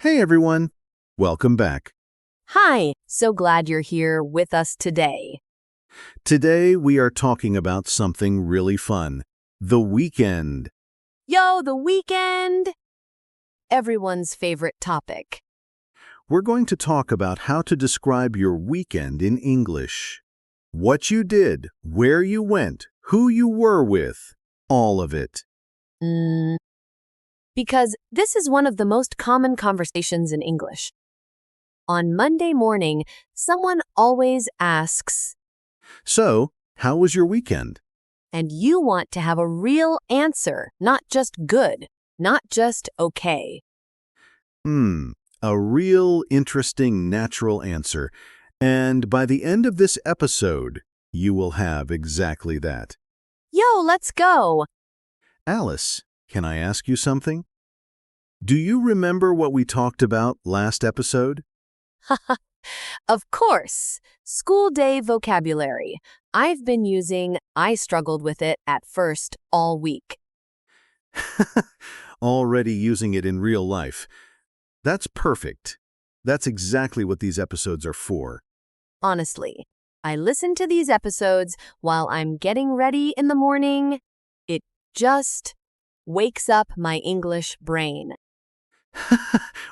Hey everyone, welcome back. Hi, so glad you're here with us today. Today we are talking about something really fun, the weekend. Yo, the weekend! Everyone's favorite topic. We're going to talk about how to describe your weekend in English. What you did, where you went, who you were with, all of it. Because this is one of the most common conversations in English. On Monday morning, someone always asks, So, how was your weekend? and you want to have a real answer, not just good, not just okay. A real interesting natural answer. And by the end of this episode, you will have exactly that. Yo, let's go! Alice, can I ask you something? Do you remember what we talked about last episode? Of course, school day vocabulary. I've been using I struggled with it at first all week. Already using it in real life. That's perfect. That's exactly what these episodes are for. Honestly, I listen to these episodes while I'm getting ready in the morning. It just wakes up my English brain.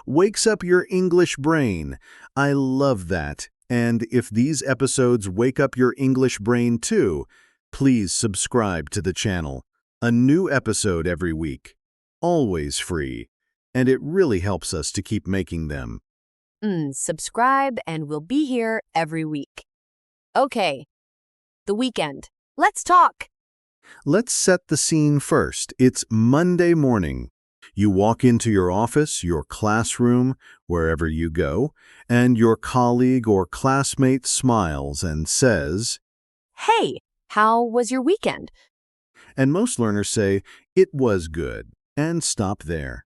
Wakes up your English brain. I love that. And if these episodes wake up your English brain too, please subscribe to the channel. A new episode every week. Always free. And it really helps us to keep making them. Subscribe and we'll be here every week. Okay, the weekend. Let's talk. Let's set the scene first. It's Monday morning. You walk into your office, your classroom, wherever you go, and your colleague or classmate smiles and says, Hey, how was your weekend? and most learners say, it was good, and stop there.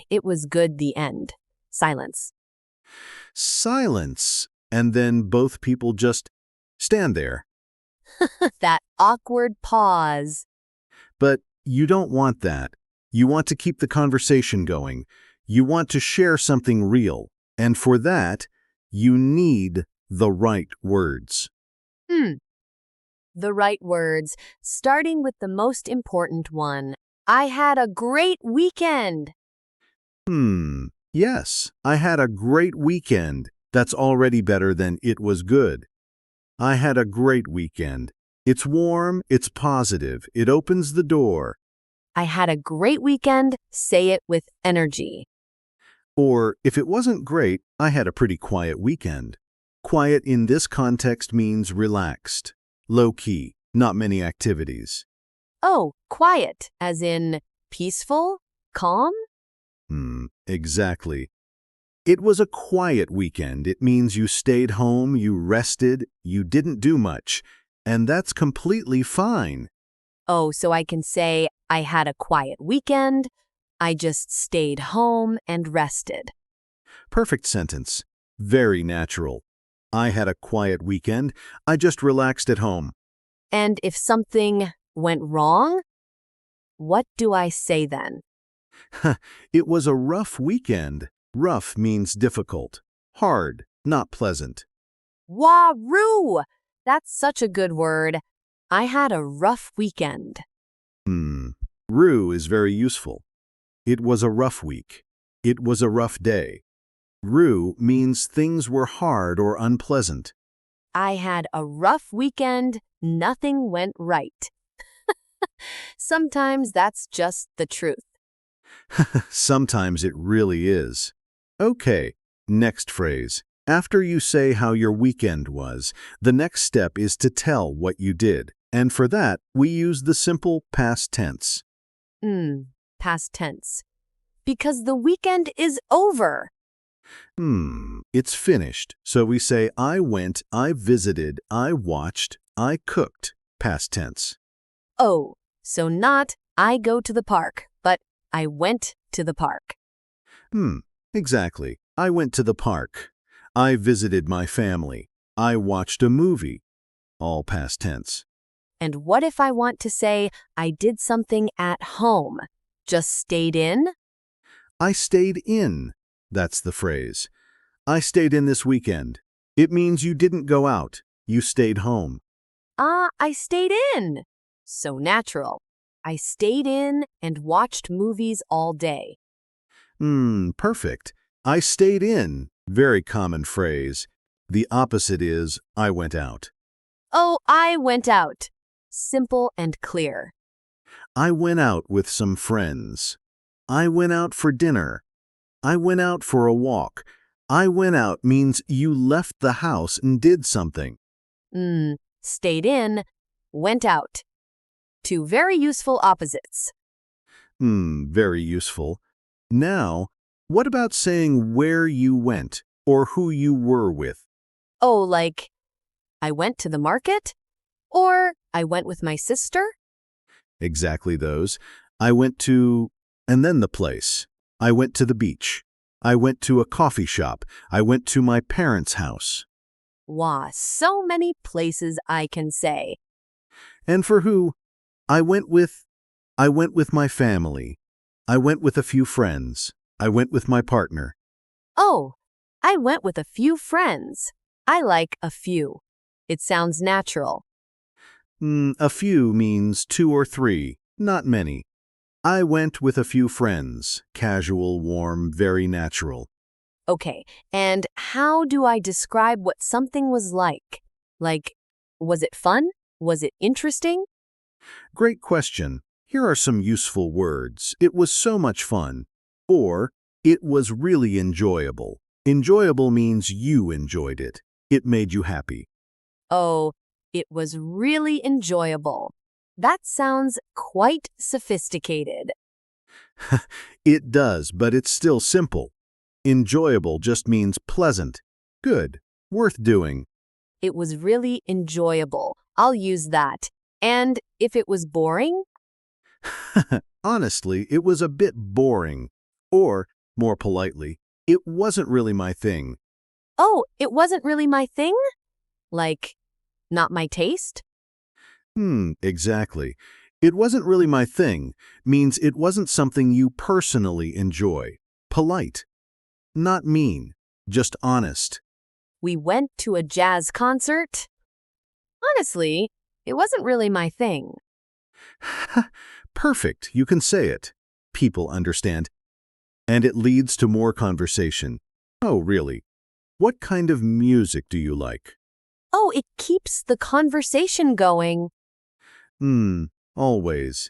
It was good, the end. Silence. Silence, and then both people just stand there. That awkward pause. But you don't want that. You want to keep the conversation going. You want to share something real. And for that, you need the right words. The right words, starting with the most important one. I had a great weekend. Yes, I had a great weekend. That's already better than it was good. I had a great weekend. It's warm, it's positive, it opens the door. I had a great weekend. Say it with energy. Or, if it wasn't great, I had a pretty quiet weekend. Quiet in this context means relaxed, low-key, not many activities. Oh, quiet, as in peaceful, calm? Exactly. It was a quiet weekend. It means you stayed home, you rested, you didn't do much. And that's completely fine. Oh, so I can say I had a quiet weekend. I just stayed home and rested. Perfect sentence. Very natural. I had a quiet weekend. I just relaxed at home. And if something went wrong, what do I say then? It was a rough weekend. Rough means difficult. Hard, not pleasant. Wah-roo! That's such a good word. I had a rough weekend. Rue is very useful. It was a rough week. It was a rough day. Rue means things were hard or unpleasant. I had a rough weekend. Nothing went right. Sometimes that's just the truth. Sometimes it really is. Okay, next phrase. After you say how your weekend was, the next step is to tell what you did. And for that, we use the simple past tense. Past tense. Because the weekend is over. It's finished. So we say I went, I visited, I watched, I cooked. Past tense. Oh, so not I go to the park, but I went to the park. Exactly. I went to the park. I visited my family. I watched a movie. All past tense. And what if I want to say I did something at home? Just stayed in? I stayed in. That's the phrase. I stayed in this weekend. It means you didn't go out. You stayed home. I stayed in. So natural. I stayed in and watched movies all day. Perfect. I stayed in. Very common phrase. The opposite is I went out. Oh, I went out. Simple and clear. I went out with some friends. I went out for dinner. I went out for a walk. I went out means you left the house and did something. Stayed in, went out. Two very useful opposites. Very useful. Now, what about saying where you went or who you were with? Oh, like, I went to the market? Or I went with my sister? Exactly those. I went to, and then the place. I went to the beach. I went to a coffee shop. I went to my parents' house. Wow, so many places I can say. And for who? I went with my family. I went with a few friends. I went with my partner. Oh, I went with a few friends. I like a few. It sounds natural. A few means 2 or 3, not many. I went with a few friends. Casual, warm, very natural. Okay, and how do I describe what something was like? Like, was it fun? Was it interesting? Great question. Here are some useful words. It was so much fun. Or, it was really enjoyable. Enjoyable means you enjoyed it. It made you happy. Oh, it was really enjoyable. That sounds quite sophisticated. It does, but it's still simple. Enjoyable just means pleasant, good, worth doing. It was really enjoyable. I'll use that. And if it was boring? Honestly, it was a bit boring. Or, more politely, it wasn't really my thing. Oh, it wasn't really my thing? Like, not my taste? Exactly. It wasn't really my thing means it wasn't something you personally enjoy. Polite. Not mean, just honest. We went to a jazz concert. Honestly, it wasn't really my thing. Perfect, you can say it. People understand. And it leads to more conversation. Oh, really? What kind of music do you like? Oh, it keeps the conversation going. Always.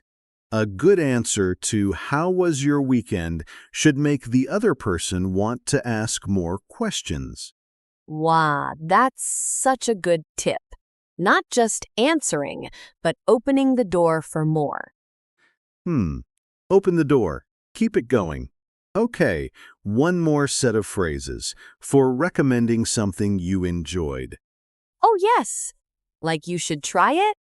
A good answer to how was your weekend should make the other person want to ask more questions. Wow, that's such a good tip. Not just answering, but opening the door for more. Open the door. Keep it going. Okay, one more set of phrases for recommending something you enjoyed. Oh, yes. Like you should try it?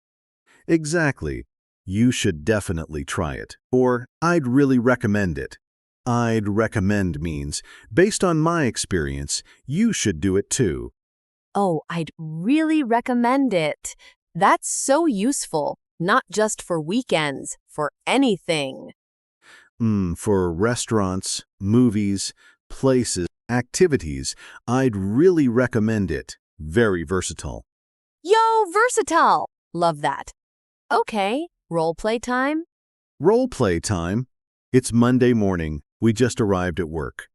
Exactly. You should definitely try it. Or, I'd really recommend it. I'd recommend means, based on my experience, you should do it too. Oh, I'd really recommend it. That's so useful, not just for weekends, for anything. For restaurants, movies, places, activities, I'd really recommend it. Very versatile. Yo, versatile! Love that. Okay, role play time? Role play time. It's Monday morning. We just arrived at work.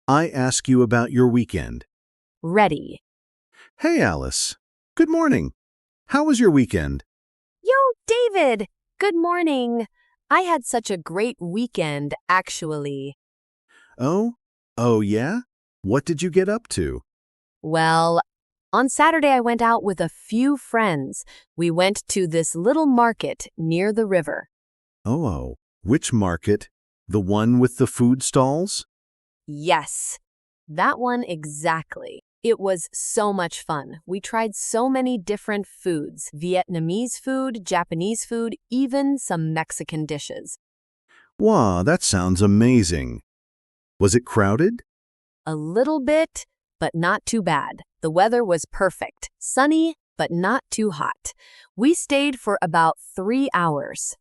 I ask you about your weekend. Ready. Hey, Alice. Good morning. How was your weekend? Yo, David! Good morning. I had such a great weekend, actually. Oh yeah? What did you get up to? Well, on Saturday I went out with a few friends. We went to this little market near the river. Oh, which market? The one with the food stalls? Yes, that one exactly. It was so much fun. We tried so many different foods, Vietnamese food, Japanese food, even some Mexican dishes. Wow, that sounds amazing. Was it crowded? A little bit, but not too bad. The weather was perfect, sunny, but not too hot. We stayed for about 3 hours.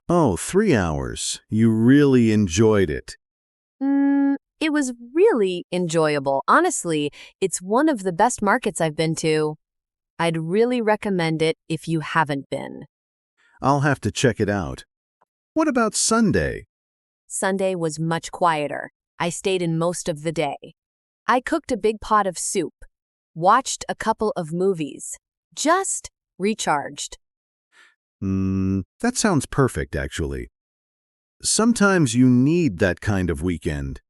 Oh, 3 hours. You really enjoyed it. It was really enjoyable. Honestly, it's one of the best markets I've been to. I'd really recommend it if you haven't been. I'll have to check it out. What about Sunday? Sunday was much quieter. I stayed in most of the day. I cooked a big pot of soup, watched a couple of movies, just recharged. That sounds perfect, actually. Sometimes you need that kind of weekend.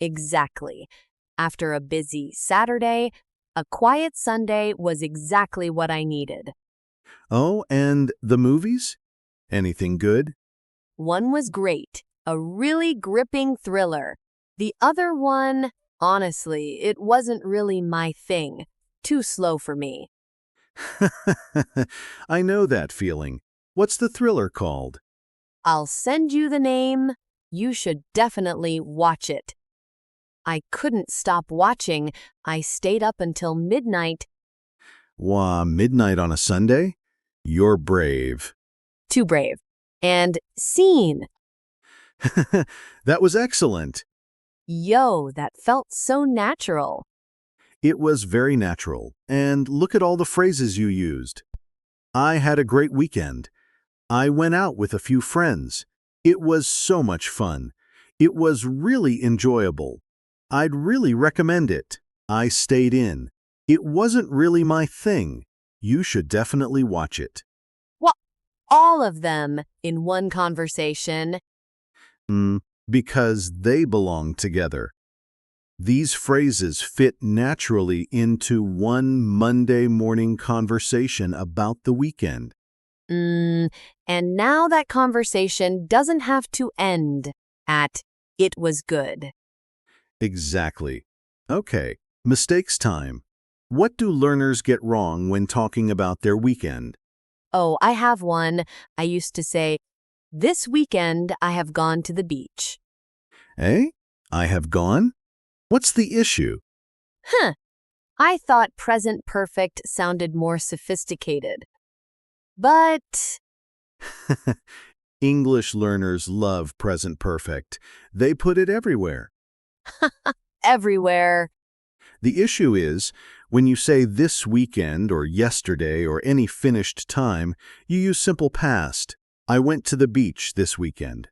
Exactly. After a busy Saturday, a quiet Sunday was exactly what I needed. Oh, and the movies? Anything good? One was great, a really gripping thriller. The other one, honestly, it wasn't really my thing. Too slow for me. I know that feeling. What's the thriller called? I'll send you the name. You should definitely watch it. I couldn't stop watching. I stayed up until midnight. Wah, midnight on a Sunday? You're brave. Too brave. And scene. That was excellent. Yo, that felt so natural. It was very natural. And look at all the phrases you used. I had a great weekend. I went out with a few friends. It was so much fun. It was really enjoyable. I'd really recommend it. I stayed in. It wasn't really my thing. You should definitely watch it. Well, all of them in one conversation. Because they belong together. These phrases fit naturally into one Monday morning conversation about the weekend. And now that conversation doesn't have to end at "it was good." Exactly. Okay, mistakes time. What do learners get wrong when talking about their weekend? Oh, I have one. I used to say, "This weekend I have gone to the beach." Eh? I have gone? What's the issue? I thought present perfect sounded more sophisticated. But English learners love present perfect. They put it everywhere. everywhere. The issue is, when you say this weekend or yesterday or any finished time, you use simple past. I went to the beach this weekend.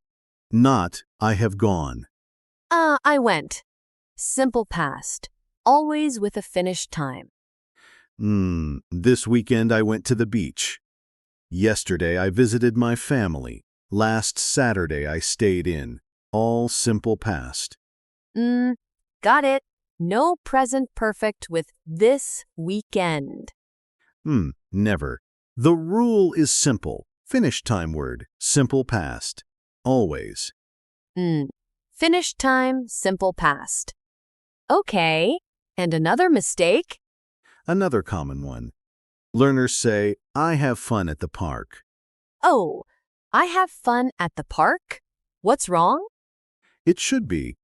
Not, I have gone. I went. Simple past. Always with a finished time. This weekend I went to the beach. Yesterday I visited my family. Last Saturday I stayed in. All simple past. Got it. No present perfect with this weekend. Never. The rule is simple. Finished time word. Simple past. Always. Finished time, simple past. Okay. And another mistake? Another common one. Learners say, I have fun at the park. Oh, I have fun at the park? What's wrong? It should be,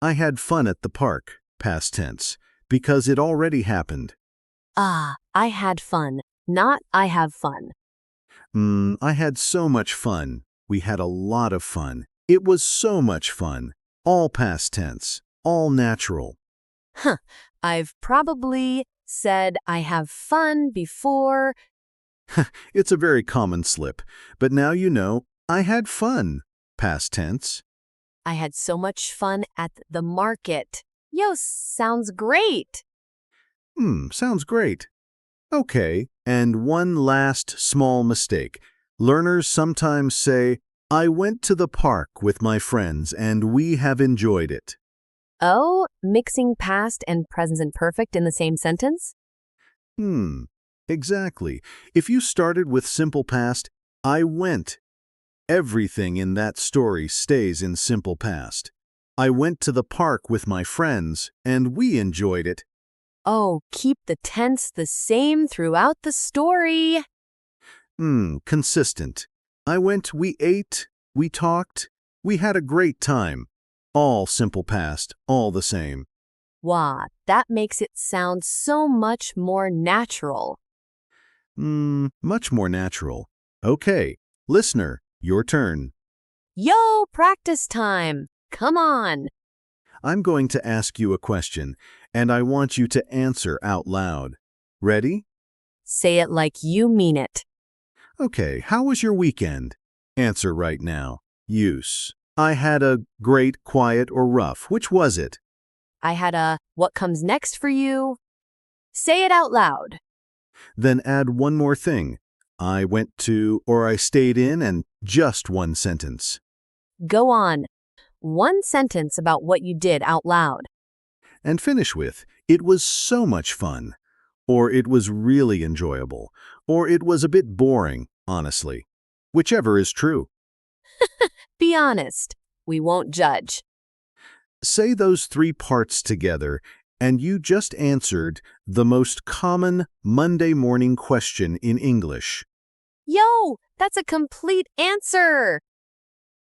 I had fun at the park, past tense, because it already happened. I had fun, not I have fun. I had so much fun. We had a lot of fun. It was so much fun. All past tense. All natural. I've probably said I have fun before. It's a very common slip, but now you know, I had fun, past tense. I had so much fun at the market. Yo, sounds great. Sounds great. Okay, and one last small mistake. Learners sometimes say, I went to the park with my friends and we have enjoyed it. Oh, mixing past and present perfect in the same sentence? Exactly. If you started with simple past, I went. Everything in that story stays in simple past. I went to the park with my friends and we enjoyed it. Oh, keep the tense the same throughout the story. Consistent. I went, we ate, we talked, we had a great time. All simple past, all the same. Wow, that makes it sound so much more natural. Much more natural. Okay, listener, your turn. Yo, practice time. Come on. I'm going to ask you a question, and I want you to answer out loud. Ready? Say it like you mean it. Okay, how was your weekend? Answer right now. Use. I had a great, quiet, or rough. Which was it? I had a what comes next for you. Say it out loud. Then add one more thing. I went to or I stayed in and just one sentence. Go on. One sentence about what you did out loud. And finish with, it was so much fun. Or it was really enjoyable. Or it was a bit boring, honestly. Whichever is true. Be honest. We won't judge. Say those three parts together, and you just answered the most common Monday morning question in English. Yo, that's a complete answer.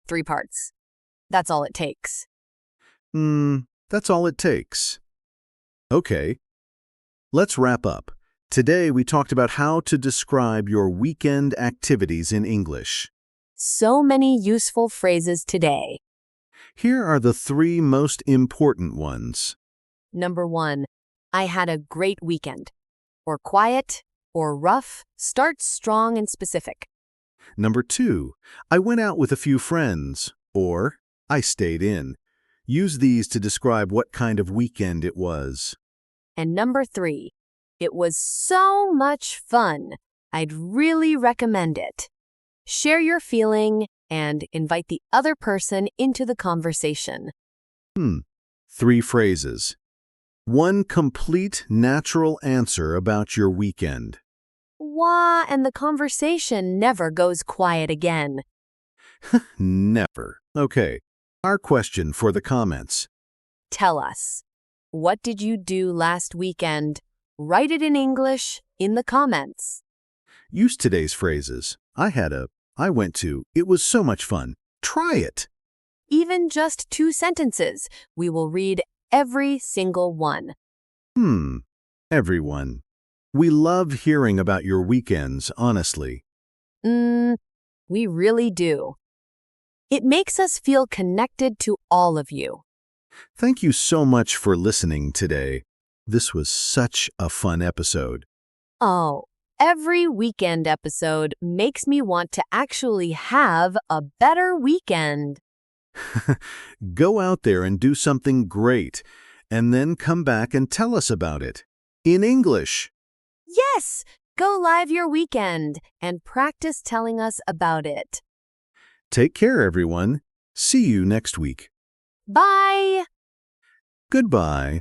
3 parts. That's all it takes. That's all it takes. Okay. Let's wrap up. Today we talked about how to describe your weekend activities in English. So many useful phrases today. Here are the 3 most important ones. Number 1, I had a great weekend. Or quiet, or rough, start strong and specific. Number 2, I went out with a few friends, or I stayed in. Use these to describe what kind of weekend it was. And number 3, it was so much fun. I'd really recommend it. Share your feeling and invite the other person into the conversation. 3 phrases. 1 complete, natural answer about your weekend. Wah, and the conversation never goes quiet again. Never. Okay. Our question for the comments. Tell us, what did you do last weekend? Write it in English in the comments. Use today's phrases. I went to, it was so much fun. Try it. Even just 2 sentences, we will read every single one. Everyone. We love hearing about your weekends, honestly. We really do. It makes us feel connected to all of you. Thank you so much for listening today. This was such a fun episode. Oh, every weekend episode makes me want to actually have a better weekend. Go out there and do something great, and then come back and tell us about it. In English. Yes, go live your weekend and practice telling us about it. Take care, everyone. See you next week. Bye! Goodbye.